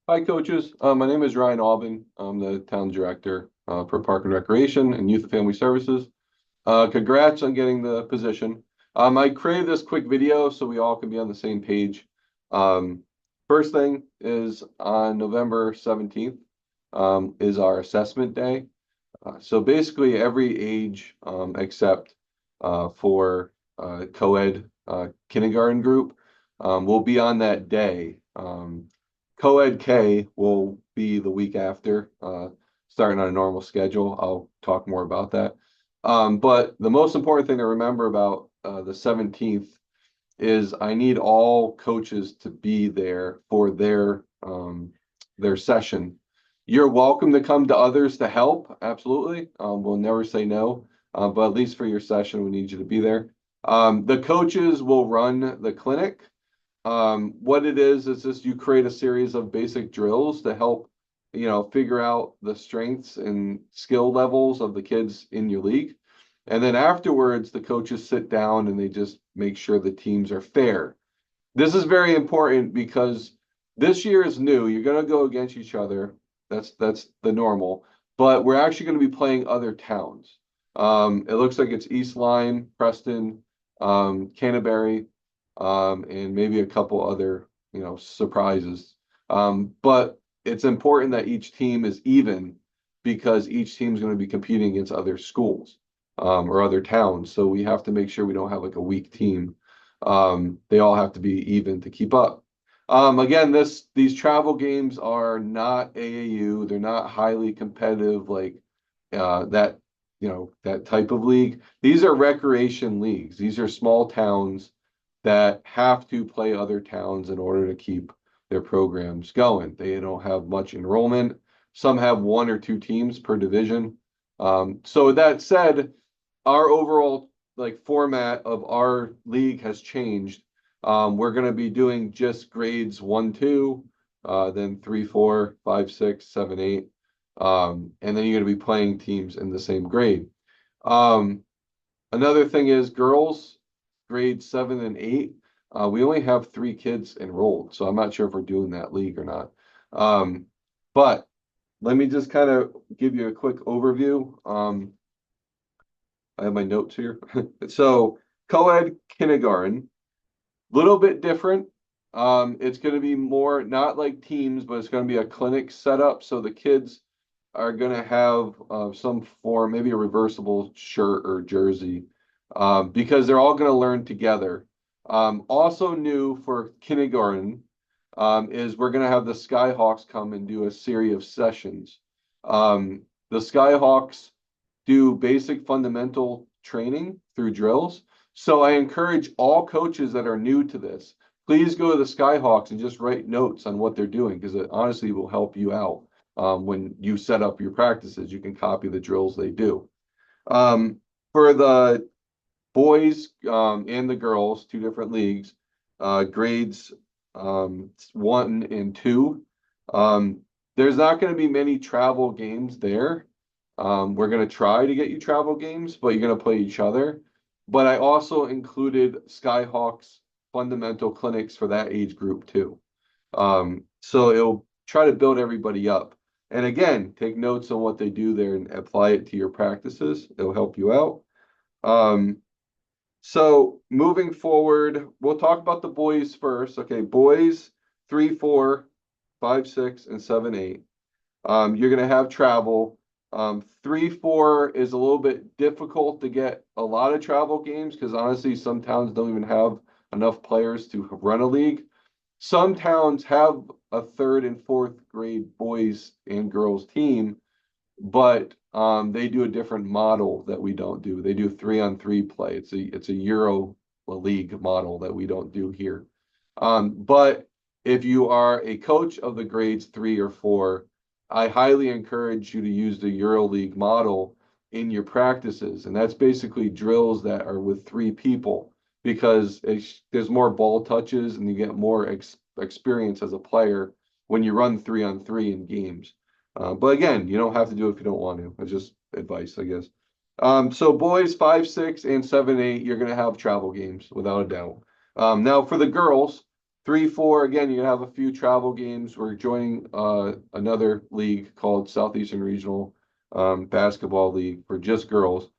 Hi, coaches. My name is Ryan Albin. I'm the town director for Park and Recreation and Youth and Family Services. Congrats on getting the position. I created this quick video so we all can be on the same page. Um, First thing is on November 17th is our assessment day. So basically, every age except for co-ed kindergarten group will be on that day. Co-ed K will be the week after, starting on a normal schedule. I'll talk more about that. But the most important thing to remember about the 17th is I need all coaches to be there for their session. You're welcome to come to others to help, absolutely. We'll never say no, but at least for your session, we need you to be there. The coaches will run the clinic. What it is just you create a series of basic drills to help, figure out the strengths and skill levels of the kids in your league. And then afterwards, the coaches sit down and they just make sure the teams are fair. This is very important because this year is new. You're going to go against each other. That's the normal. But we're actually going to be playing other towns. It looks like it's East Lyme, Preston, Canterbury, and maybe a couple other, surprises. But it's important that each team is even because each team is going to be competing against other schools or other towns. So we have to make sure we don't have like a weak team. They all have to be even to keep up. Again, these travel games are not AAU. They're not highly competitive like that, that type of league. These are recreation leagues. These are small towns that have to play other towns in order to keep their programs going. They don't have much enrollment. Some have one or two teams per division. So with that said, our overall like format of our league has changed. We're going to be doing just grades 1, 2, then 3, 4, 5, 6, 7, 8. And then you're going to be playing teams in the same grade. Um, Another thing is girls, grades 7 and 8. We only have 3 kids enrolled, so I'm not sure if we're doing that league or not. But let me just kind of give you a quick overview. I have my notes here. So, co-ed kindergarten, little bit different. It's going to be more not like teams, but it's going to be a clinic setup. So the kids are going to have some form, maybe a reversible shirt or jersey, because they're all going to learn together. Also new for kindergarten is we're going to have the Skyhawks come and do a series of sessions. The Skyhawks do basic fundamental training through drills. So I encourage all coaches that are new to this, please go to the Skyhawks and just write notes on what they're doing because it honestly will help you out when you set up your practices. You can copy the drills they do. For the boys and the girls, two different leagues, grades 1 and 2. There's not going to be many travel games there. We're going to try to get you travel games, but you're going to play each other. But I also included Skyhawks fundamental clinics for that age group too. So it'll try to build everybody up. And again, take notes on what they do there and apply it to your practices. It'll help you out. So moving forward, we'll talk about the boys first. Okay, boys 3, 4, 5, 6, and 7, 8. You're going to have travel. 3, 4 is a little bit difficult to get a lot of travel games because honestly, some towns don't even have enough players to run a league. Some towns have a third and fourth grade boys and girls team, but they do a different model that we don't do. They do 3-on-3 play. It's a Euro league model that we don't do here. But if you are a coach of the grades 3 or 4, I highly encourage you to use the EuroLeague model in your practices. And that's basically drills that are with 3 people because there's more ball touches and you get more experience as a player when you run 3-on-3 in games. But again, you don't have to do it if you don't want to. It's just advice, I guess. So boys 5, 6, and 7, 8, you're going to have travel games without a doubt. Now for the girls, 3, 4, again, you have a few travel games. We're joining another league called Southeastern Regional Basketball League for just girls.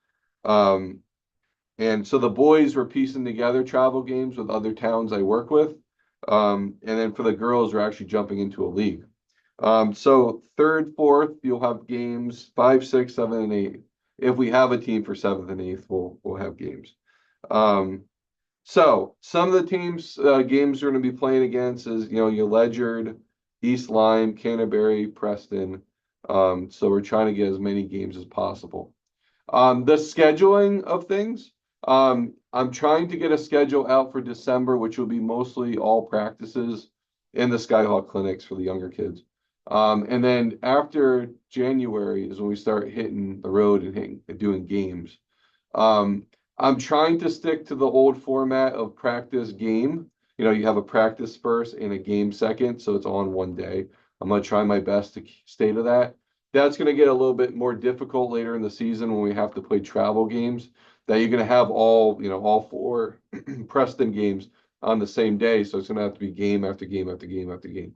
And so the boys were piecing together travel games with other towns I work with. And then for the girls, we're actually jumping into a league. So third, fourth, you'll have games 5, 6, 7, and 8. If we have a team for 7th and 8th, we'll have games. So some of the teams games we're going to be playing against is your Ledyard, East Lyme, Canterbury, Preston. So we're trying to get as many games as possible. The scheduling of things. I'm trying to get a schedule out for December, which will be mostly all practices in the Skyhawk clinics for the younger kids. And then after January is when we start hitting the road and doing games. I'm trying to stick to the old format of practice game. You have a practice first and a game second, so it's on one day. I'm going to try my best to stay to that. That's going to get a little bit more difficult later in the season when we have to play travel games. That you're going to have all 4 Preston games on the same day, so it's going to have to be game after game after game after game.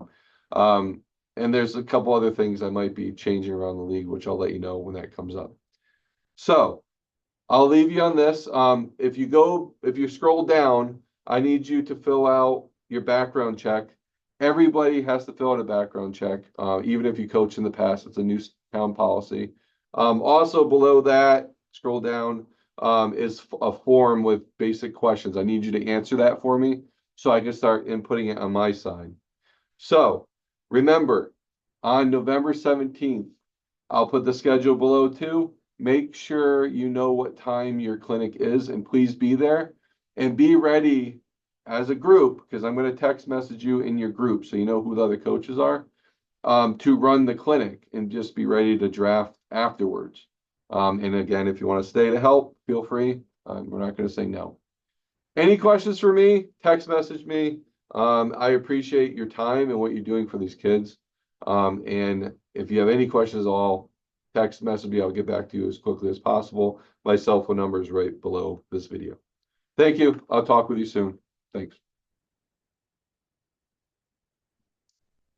And there's a couple other things I might be changing around the league, which I'll let you know when that comes up. So I'll leave you on this. If you scroll down, I need you to fill out your background check. Everybody has to fill out a background check, even if you coach in the past. It's a new town policy. Also below that, scroll down, is a form with basic questions. I need you to answer that for me so I can start inputting it on my side. So remember, on November 17th, I'll put the schedule below too. Make sure you know what time your clinic is and please be there and be ready as a group, because I'm going to text message you in your group so you know who the other coaches are, to run the clinic and just be ready to draft afterwards. And again, if you want to stay to help, feel free. We're not going to say no. Any questions for me? Text message me. I appreciate your time and what you're doing for these kids. And if you have any questions at all, text message me. I'll get back to you as quickly as possible. My cell phone number is right below this video. Thank you. I'll talk with you soon. Thanks.